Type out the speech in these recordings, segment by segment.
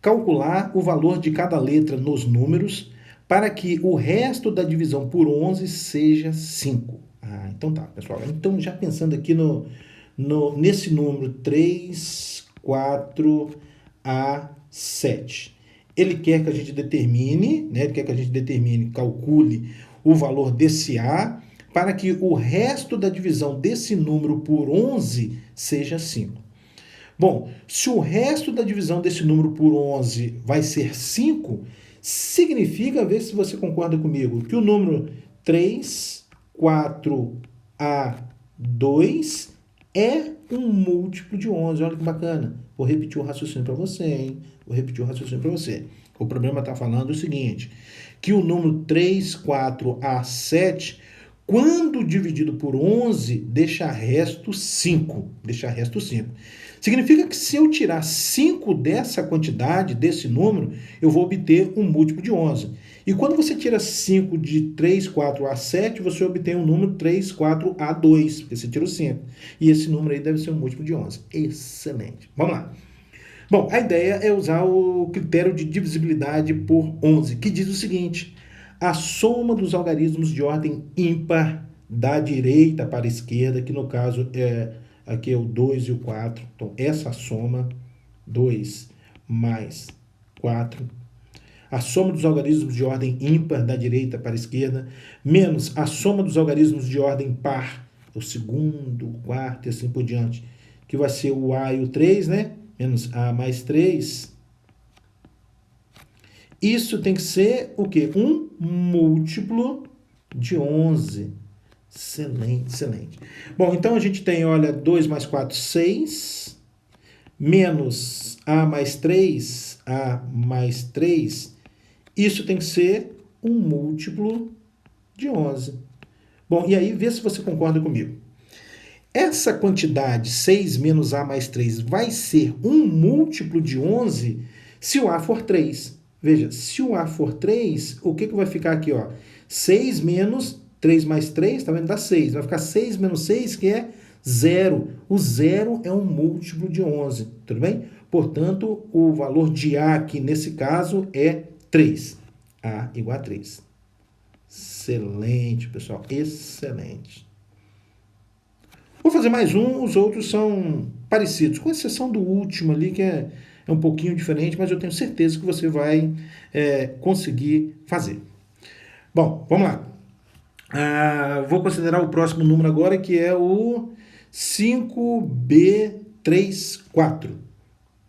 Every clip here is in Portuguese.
calcular o valor de cada letra nos números para que o resto da divisão por 11 seja 5. Então tá, pessoal. Então, já pensando aqui nesse número 3, 4 a 7. Ele quer que a gente determine, né? Ele quer que a gente determine, calcule o valor desse A para que o resto da divisão desse número por 11 seja 5. Bom, se o resto da divisão desse número por 11 vai ser 5, significa, ver se você concorda comigo, que o número 3, 4 a 2 é um múltiplo de 11. Olha que bacana. Vou repetir o raciocínio para você, hein? Vou repetir o raciocínio para você. O problema está falando o seguinte, que o número 3, 4 a 7, quando dividido por 11, deixa resto 5. Deixa resto 5. Significa que se eu tirar 5 dessa quantidade, desse número, eu vou obter um múltiplo de 11. E quando você tira 5 de 3, 4 a 7, você obtém um número 3, 4 a 2, porque você tirou 5. E esse número aí deve ser um múltiplo de 11. Excelente. Vamos lá. Bom, a ideia é usar o critério de divisibilidade por 11, que diz o seguinte: a soma dos algarismos de ordem ímpar da direita para a esquerda, que no caso aqui é o 2 e o 4. Então, essa soma, 2 mais 4, a soma dos algarismos de ordem ímpar da direita para a esquerda, menos a soma dos algarismos de ordem par, o segundo, o quarto e assim por diante, que vai ser o A e o 3, né? Menos A mais 3. Isso tem que ser o quê? Um múltiplo de 11. Excelente, excelente. Bom, então a gente tem, olha, 2 mais 4, 6, menos A mais 3, A mais 3. Isso tem que ser um múltiplo de 11. Bom, e aí vê se você concorda comigo. Essa quantidade, 6 menos A mais 3, vai ser um múltiplo de 11 se o A for 3. Veja, se o A for 3, o que vai ficar aqui? Ó? 6 menos 3 mais 3, tá vendo? Dá 6. Vai ficar 6 menos 6, que é 0. O 0 é um múltiplo de 11, tudo bem? Portanto, o valor de A aqui, nesse caso, é 3. A igual a 3. Excelente, pessoal. Excelente. Vou fazer mais um, os outros são parecidos, com exceção do último ali, que é um pouquinho diferente, mas eu tenho certeza que você vai conseguir fazer. Bom, vamos lá. Vou considerar o próximo número agora, que é o 5B34.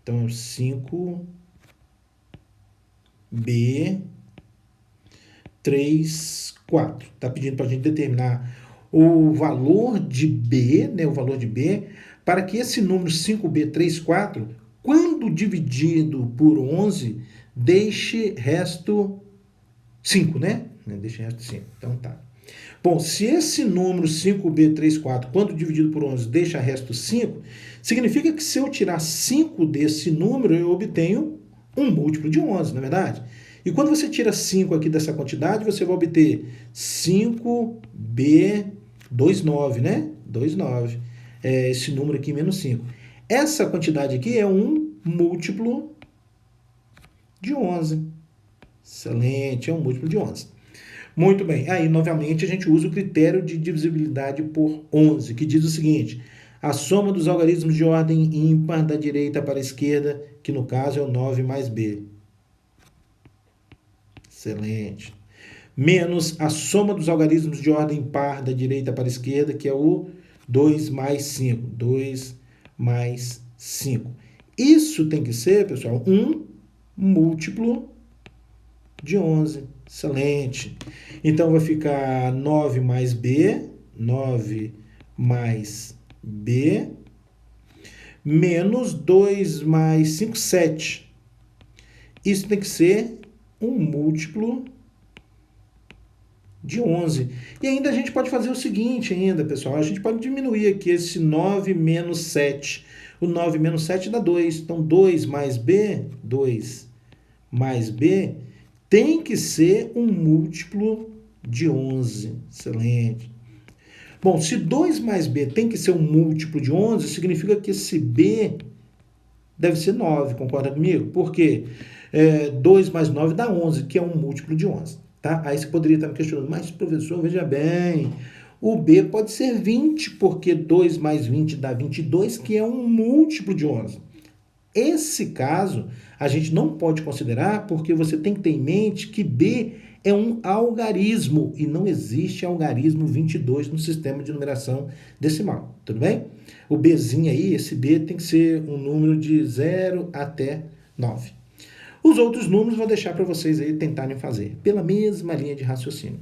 Então, 5B34. Está pedindo para a gente determinar o valor de B, né, o valor de B, para que esse número 5B34, quando dividido por 11, deixe resto 5, né? Deixe resto 5. Então tá. Bom, se esse número 5B34, quando dividido por 11, deixa resto 5, significa que se eu tirar 5 desse número, eu obtenho um múltiplo de 11, não é verdade? E quando você tira 5 aqui dessa quantidade, você vai obter 5B29, né? 29. Esse número aqui menos 5. Essa quantidade aqui é um múltiplo de 11. Excelente, é um múltiplo de 11. Muito bem, aí novamente a gente usa o critério de divisibilidade por 11, que diz o seguinte: a soma dos algarismos de ordem ímpar da direita para a esquerda, que no caso é o 9 mais B. Excelente. Menos a soma dos algarismos de ordem par da direita para a esquerda, que é o 2 mais 5. 2 mais 5. Isso tem que ser, pessoal, um múltiplo de 11. Excelente. Então, vai ficar 9 mais B, 9 mais B, menos 2 mais 5, 7. Isso tem que ser um múltiplo de 11. E ainda a gente pode fazer o seguinte ainda, pessoal. A gente pode diminuir aqui esse 9 menos 7. O 9 menos 7 dá 2. Então, 2 mais B, 2 mais B, tem que ser um múltiplo de 11. Excelente. Bom, se 2 mais B tem que ser um múltiplo de 11, significa que esse B Deve ser 9, concorda comigo? Porque 2 mais 9 dá 11, que é um múltiplo de 11. Tá? Aí você poderia estar me questionando, mas professor, veja bem, o B pode ser 20, porque 2 mais 20 dá 22, que é um múltiplo de 11. Esse caso a gente não pode considerar porque você tem que ter em mente que B é um algarismo e não existe algarismo 22 no sistema de numeração decimal, tudo bem? O Bzinho aí, esse B tem que ser um número de 0 até 9. Os outros números vou deixar para vocês aí tentarem fazer, pela mesma linha de raciocínio.